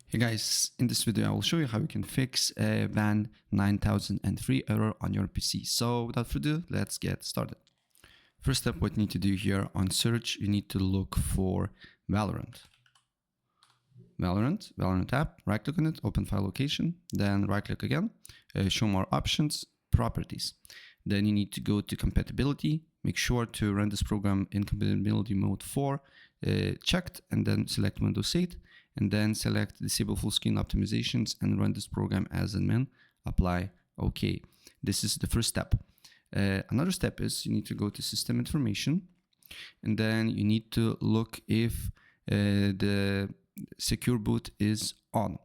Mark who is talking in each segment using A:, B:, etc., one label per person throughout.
A: Hey guys, in this video I will show you how you can fix a VAN9003 error on your PC. So without further ado, let's get started. First step, what you need to do here on search, you need to look for Valorant app, right click on it, open file location, then right click again, show more options, properties. Then you need to go to compatibility, make sure to run this program in compatibility mode 4 checked, and then select Windows 8, and then select disable full screen optimizations and run this program as admin, apply OK. This is the first step. Another step is you need to go to system information, and then you need to look if the secure boot is on.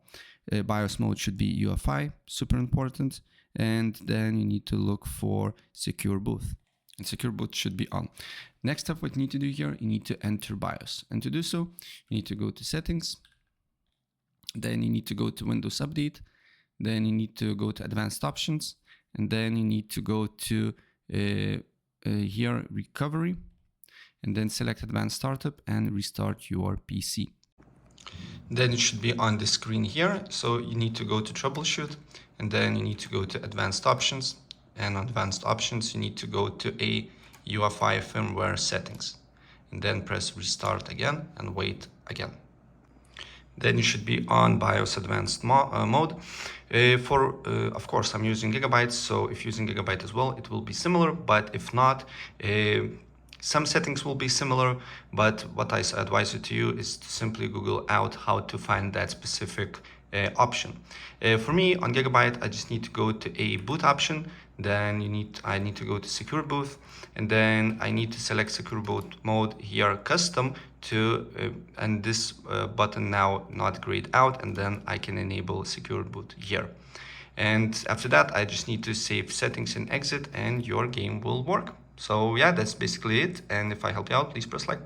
A: BIOS mode should be UEFI, super important, and then you need to look for secure boot, and secure boot should be on. Next step, what you need to do here, you need to enter BIOS, and to do so you need to go to settings, then you need to go to Windows Update, then you need to go to advanced options, and then you need to go to here recovery, and then select advanced startup and restart your PC. Then it should be on the screen here. So you need to go to troubleshoot, and then you need to go to advanced options, and on advanced options you need to go to a UEFI firmware settings, and then press restart again and wait again. Then you should be on BIOS advanced mode. Of course, I'm using gigabytes, so if using gigabyte as well, it will be similar, but if not, some settings will be similar, but what I advise you to do is to simply Google out how to find that specific option. For me, on gigabyte, I just need to go to a boot option, then I need to go to secure boot, and then I need to select secure boot mode here, custom, and this button now not grayed out, and then I can enable secure boot here. And after that, I just need to save settings and exit, and your game will work. So yeah, that's basically it. And if I help you out, please press like.